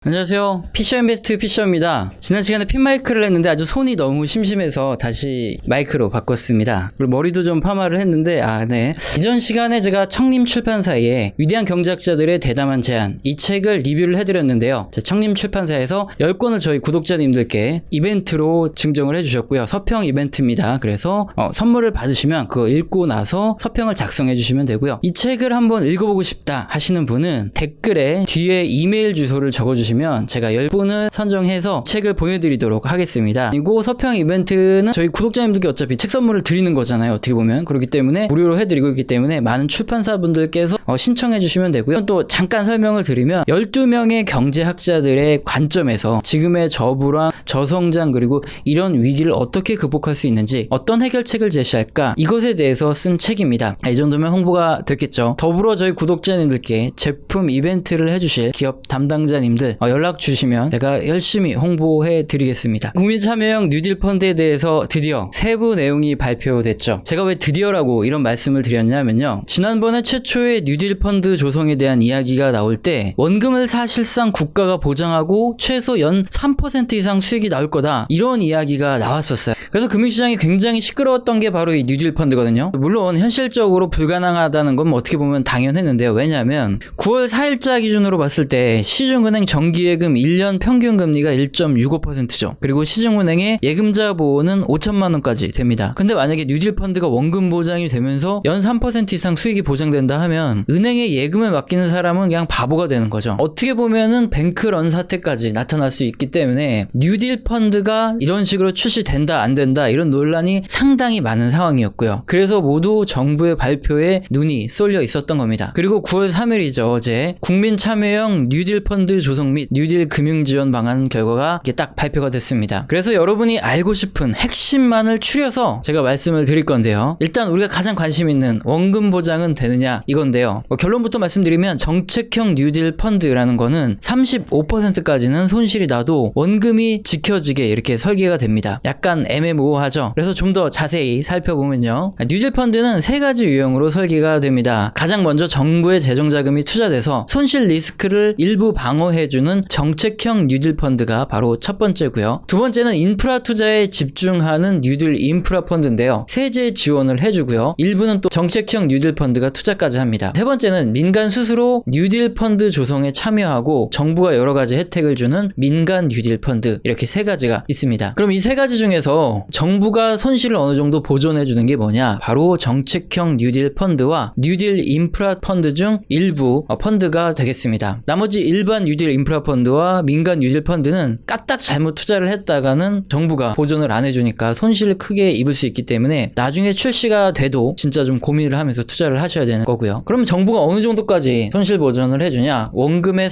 안녕하세요. 피셔인베스트 피셔입니다. 지난 시간에 핀마이크를 했는데 아주 손이 너무 심심해서 다시 마이크로 바꿨습니다. 그리고 머리도 좀 파마를 했는데 네. 이전 시간에 제가 청림출판사의 위대한 경제학자들의 대담한 제안 이 책을 리뷰를 해드렸는데요. 청림출판사에서 10권을 저희 구독자님들께 이벤트로 증정을 해주셨고요. 서평 이벤트입니다. 그래서 선물을 받으시면 그거 읽고 나서 서평을 작성해 주시면 되고요. 이 책을 한번 읽어보고 싶다 하시는 분은 댓글에 뒤에 이메일 주소를 적어주시면 제가 10분을 선정해서 책을 보내드리도록 하겠습니다. 그리고 서평 이벤트는 저희 구독자님들께 어차피 책 선물을 드리는 거잖아요. 어떻게 보면. 그렇기 때문에 무료로 해드리고 있기 때문에 많은 출판사분들께서 신청해 주시면 되고요. 또 잠깐 설명을 드리면 12명의 경제학자들의 관점에서 지금의 저불황, 저성장 그리고 이런 위기를 어떻게 극복할 수 있는지 어떤 해결책을 제시할까 이것에 대해서 쓴 책입니다. 이 정도면 홍보가 됐겠죠. 더불어 저희 구독자님들께 제품 이벤트를 해주실 기업 담당자님들 연락 주시면 제가 열심히 홍보해 드리겠습니다. 국민참여형 뉴딜 펀드에 대해서 드디어 세부 내용이 발표됐죠. 제가 왜 드디어라고 이런 말씀을 드렸냐면요. 지난번에 최초의 뉴딜 펀드 조성에 대한 이야기가 나올 때 원금을 사실상 국가가 보장하고 최소 연 3% 이상 수익이 나올 거다 이런 이야기가 나왔었어요. 그래서 금융시장이 굉장히 시끄러웠던 게 바로 이 뉴딜 펀드거든요. 물론 현실적으로 불가능하다는 건 어떻게 보면 당연했는데요. 왜냐하면 9월 4일자 기준으로 봤을 때 시중은행 정기예금 1년 평균 금리가 1.65%죠. 그리고 시중은행의 예금자 보호는 5천만 원까지 됩니다. 근데 만약에 뉴딜 펀드가 원금 보장이 되면서 연 3% 이상 수익이 보장된다 하면 은행에 예금을 맡기는 사람은 그냥 바보가 되는 거죠. 어떻게 보면은 뱅크런 사태까지 나타날 수 있기 때문에 뉴딜 펀드가 이런 식으로 출시된다 안 된다 이런 논란이 상당히 많은 상황이었고요. 그래서 모두 정부의 발표에 눈이 쏠려 있었던 겁니다. 그리고 9월 3일이죠. 어제 국민참여형 뉴딜 펀드 조성 및 뉴딜 금융지원 방안 결과가 이렇게 딱 발표가 됐습니다. 그래서 여러분이 알고 싶은 핵심만을 추려서 제가 말씀을 드릴 건데요. 일단 우리가 가장 관심 있는 원금 보장은 되느냐 이건데요. 결론부터 말씀드리면 정책형 뉴딜 펀드라는 거는 35%까지는 손실이 나도 원금이 지켜지게 이렇게 설계가 됩니다. 약간 애매모호하죠. 그래서 좀 더 자세히 살펴보면요. 뉴딜 펀드는 세 가지 유형으로 설계가 됩니다. 가장 먼저 정부의 재정자금이 투자돼서 손실 리스크를 일부 방어해주는 정책형 뉴딜 펀드가 바로 첫 번째고요. 두 번째는 인프라 투자에 집중하는 뉴딜 인프라 펀드인데요. 세제 지원을 해주고요. 일부는 또 정책형 뉴딜 펀드가 투자까지 합니다. 세 번째는 민간 스스로 뉴딜 펀드 조성에 참여하고 정부가 여러 가지 혜택을 주는 민간 뉴딜 펀드 이렇게 세 가지가 있습니다. 그럼 이 세 가지 중에서 정부가 손실을 어느 정도 보존해주는 게 뭐냐? 바로 정책형 뉴딜 펀드와 뉴딜 인프라 펀드 중 일부 펀드가 되겠습니다. 나머지 일반 뉴딜 인프라 펀드와 민간 뉴딜 펀드는 까딱 잘못 투자를 했다가는 정부가 보존을 안 해주니까 손실을 크게 입을 수 있기 때문에 나중에 출시가 돼도 진짜 좀 고민을 하면서 투자를 하셔야 되는 거고요. 그럼 정부가 어느 정도까지 손실 보존을 해주냐? 원금의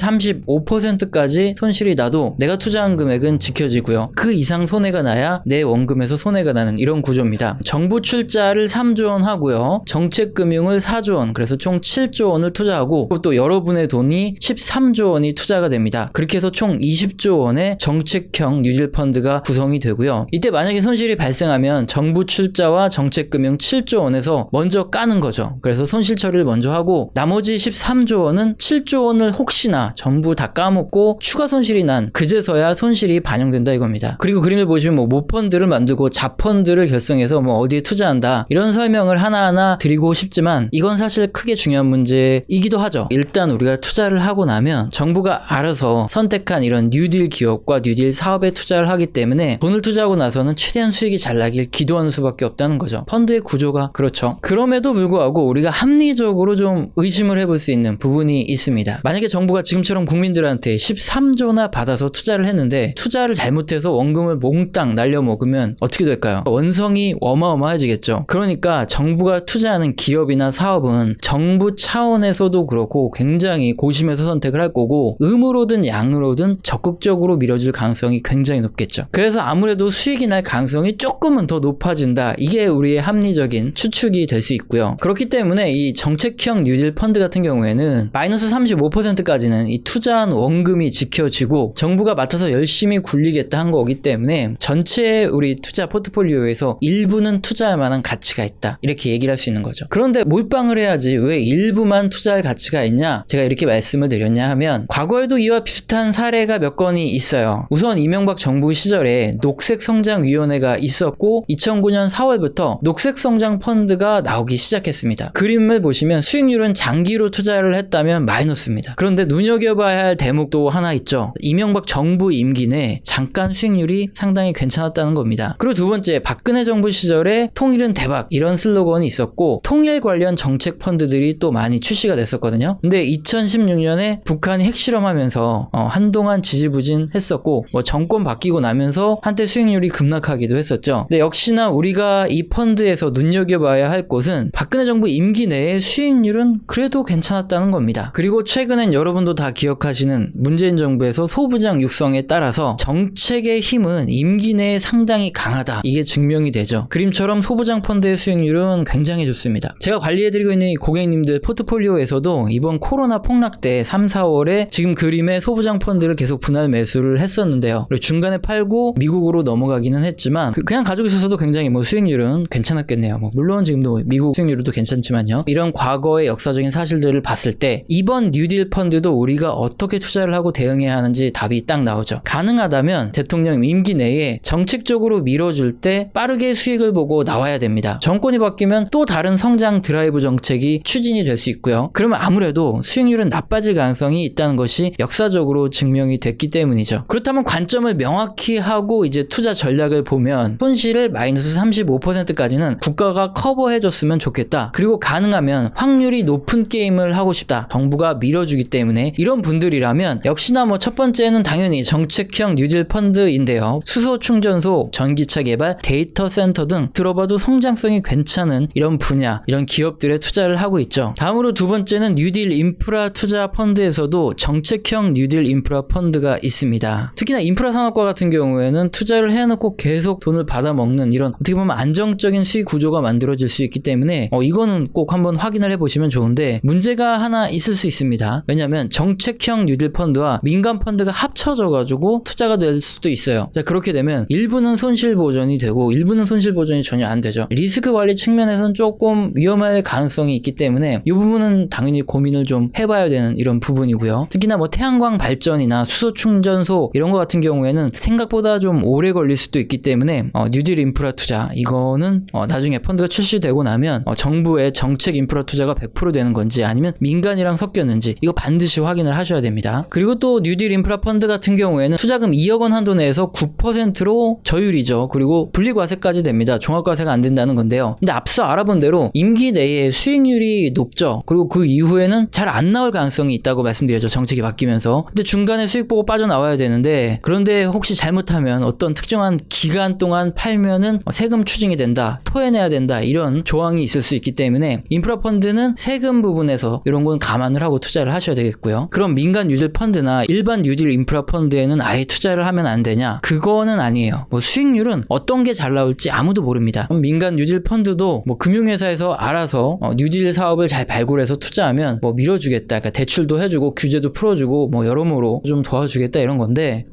35%까지 손실이 나도 내가 투자한 금액은 지켜지고요. 그 이상 손해가 나야 내 원금에서 손해가 나는 이런 구조입니다. 정부 출자를 3조 원 하고요. 정책금융을 4조 원 그래서 총 7조 원을 투자하고 또 여러분의 돈이 13조 원이 투자가 됩니다. 그렇게 해서 총 20조 원의 정책형 뉴딜 펀드가 구성이 되고요. 이때 만약에 손실이 발생하면 정부 출자와 정책금융 7조 원에서 먼저 까는 거죠. 그래서 손실 처리를 먼저 하고 나머지 13조 원은 7조 원을 혹시나 전부 다 까먹고 추가 손실이 난 그제서야 손실이 반영된다 이겁니다. 그리고 그림을 보시면 모펀드를 만들고 자펀드를 결성해서 어디에 투자한다 이런 설명을 하나하나 드리고 싶지만 이건 사실 크게 중요한 문제이기도 하죠. 일단 우리가 투자를 하고 나면 정부가 알아서 선택한 이런 뉴딜 기업과 뉴딜 사업에 투자를 하기 때문에 돈을 투자하고 나서는 최대한 수익이 잘 나길 기도하는 수밖에 없다는 거죠. 펀드의 구조가 그렇죠. 그럼에도 불구하고 우리가 합리적으로 좀 의심을 해볼 수 있는 부분이 있습니다. 만약에 정부가 지금처럼 국민들한테 13조나 받아서 투자를 했는데 투자를 잘못해서 원금을 몽땅 날려먹으면 어떻게 될까요? 원성이 어마어마해지겠죠. 그러니까 정부가 투자하는 기업이나 사업은 정부 차원에서도 그렇고 굉장히 고심해서 선택을 할 거고 음으로든 양으로든 적극적으로 밀어줄 가능성이 굉장히 높겠죠. 그래서 아무래도 수익이 날 가능성이 조금은 더 높아진다. 이게 우리의 합리적인 추측이 될 수 있고요. 그렇기 때문에 이 정책형 뉴딜 펀드 같은 경우에는 마이너스 35%까지는 이 투자한 원금이 지켜지고 정부가 맡아서 열심히 굴리겠다 한 거기 때문에 전체 우리 투자 포트폴리오에서 일부는 투자할 만한 가치가 있다. 이렇게 얘기를 할 수 있는 거죠. 그런데 몰빵을 해야지 왜 일부만 투자할 가치가 있냐? 제가 이렇게 말씀을 드렸냐 하면 과거에도 이와 이와 비슷한 사례가 몇 건이 있어요. 우선 이명박 정부 시절에 녹색성장위원회가 있었고 2009년 4월부터 녹색성장 펀드가 나오기 시작했습니다. 그림을 보시면 수익률은 장기로 투자를 했다면 마이너스입니다. 그런데 눈여겨봐야 할 대목도 하나 있죠. 이명박 정부 임기 내 잠깐 수익률이 상당히 괜찮았다는 겁니다. 그리고 두 번째, 박근혜 정부 시절에 통일은 대박 이런 슬로건이 있었고 통일 관련 정책 펀드들이 또 많이 출시가 됐었거든요. 근데 2016년에 북한이 핵실험하면서 한동안 지지부진했었고 정권 바뀌고 나면서 한때 수익률이 급락하기도 했었죠. 근데 역시나 우리가 이 펀드에서 눈여겨봐야 할 곳은 박근혜 정부 임기 내에 수익률은 그래도 괜찮았다는 겁니다. 그리고 최근엔 여러분도 다 기억하시는 문재인 정부에서 소부장 육성에 따라서 정책의 힘은 임기 내에 상당히 강하다. 이게 증명이 되죠. 그림처럼 소부장 펀드의 수익률은 굉장히 좋습니다. 제가 관리해드리고 있는 이 고객님들 포트폴리오에서도 이번 코로나 폭락 때 3, 4월에 지금 그림의 소부장 펀드를 계속 분할 매수를 했었는데요. 그리고 중간에 팔고 미국으로 넘어가기는 했지만 그냥 가지고 있어서도 굉장히 수익률은 괜찮았겠네요. 물론 지금도 미국 수익률도 괜찮지만요. 이런 과거의 역사적인 사실들을 봤을 때 이번 뉴딜 펀드도 우리가 어떻게 투자를 하고 대응해야 하는지 답이 딱 나오죠. 가능하다면 대통령 임기 내에 정책적으로 밀어줄 때 빠르게 수익을 보고 나와야 됩니다. 정권이 바뀌면 또 다른 성장 드라이브 정책이 추진이 될 수 있고요. 그러면 아무래도 수익률은 나빠질 가능성이 있다는 것이 역사적으로 증명이 됐기 때문이죠. 그렇다면 관점을 명확히 하고 이제 투자 전략을 보면 손실을 마이너스 35%까지는 국가가 커버해줬으면 좋겠다. 그리고 가능하면 확률이 높은 게임을 하고 싶다. 정부가 밀어주기 때문에 이런 분들이라면 역시나 첫 번째는 당연히 정책형 뉴딜 펀드인데요. 수소 충전소, 전기차 개발, 데이터 센터 등 들어봐도 성장성이 괜찮은 이런 분야, 이런 기업들에 투자를 하고 있죠. 다음으로 두 번째는 뉴딜 인프라 투자 펀드에서도 정책형 뉴딜 인프라 펀드가 있습니다. 특히나 인프라 산업과 같은 경우에는 투자를 해놓고 계속 돈을 받아먹는 이런 어떻게 보면 안정적인 수익 구조가 만들어질 수 있기 때문에 이거는 꼭 한번 확인을 해보시면 좋은데 문제가 하나 있을 수 있습니다. 왜냐하면 정책형 뉴딜 펀드와 민간 펀드가 합쳐져가지고 투자가 될 수도 있어요. 자, 그렇게 되면 일부는 손실 보전이 되고 일부는 손실 보전이 전혀 안 되죠. 리스크 관리 측면에서는 조금 위험할 가능성이 있기 때문에 이 부분은 당연히 고민을 좀 해봐야 되는 이런 부분이고요. 특히나 태양광 발전이나 수소 충전소 이런 것 같은 경우에는 생각보다 좀 오래 걸릴 수도 있기 때문에 뉴딜 인프라 투자 이거는 나중에 펀드가 출시되고 나면 정부의 정책 인프라 투자가 100% 되는 건지 아니면 민간이랑 섞였는지 이거 반드시 확인을 하셔야 됩니다. 그리고 또 뉴딜 인프라 펀드 같은 경우에는 투자금 2억 원 한도 내에서 9%로 저율이죠. 그리고 분리과세까지 됩니다. 종합과세가 안 된다는 건데요. 근데 앞서 알아본 대로 임기 내에 수익률이 높죠. 그리고 그 이후에는 잘 안 나올 가능성이 있다고 말씀드렸죠. 정책이 바뀌면서. 근데 중간에 수익 보고 빠져나와야 되는데 그런데 혹시 잘못하면 어떤 특정한 기간 동안 팔면은 세금 추징이 된다, 토해내야 된다 이런 조항이 있을 수 있기 때문에 인프라 펀드는 세금 부분에서 이런 건 감안을 하고 투자를 하셔야 되겠고요. 그럼 민간 뉴딜 펀드나 일반 뉴딜 인프라 펀드에는 아예 투자를 하면 안 되냐? 그거는 아니에요. 수익률은 어떤 게 잘 나올지 아무도 모릅니다. 민간 뉴딜 펀드도 금융회사에서 알아서 뉴딜 사업을 잘 발굴해서 투자하면 밀어주겠다. 그러니까 대출도 해주고 규제도 풀어주고 여러모로 좀 도와주겠다 이런 건데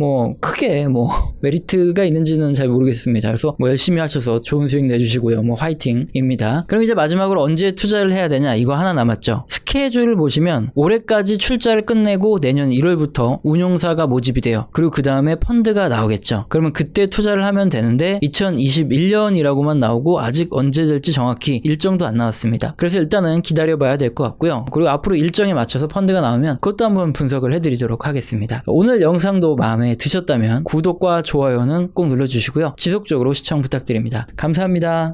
크게 메리트가 있는지는 잘 모르겠습니다. 그래서 열심히 하셔서 좋은 수익 내주시고요. 화이팅입니다. 그럼 이제 마지막으로 언제 투자를 해야 되냐? 이거 하나 남았죠. 스케줄을 보시면 올해까지 출자를 끝내고 내년 1월부터 운용사가 모집이 돼요. 그리고 그 다음에 펀드가 나오겠죠. 그러면 그때 투자를 하면 되는데 2021년이라고만 나오고 아직 언제 될지 정확히 일정도 안 나왔습니다. 그래서 일단은 기다려봐야 될 것 같고요. 그리고 앞으로 일정에 맞춰서 펀드가 나오면 그것도 한번 분석을 해드리도록 하겠습니다. 오늘 영상도 마음에 드셨다면 구독과 좋아요는 꼭 눌러주시고요. 지속적으로 시청 부탁드립니다. 감사합니다.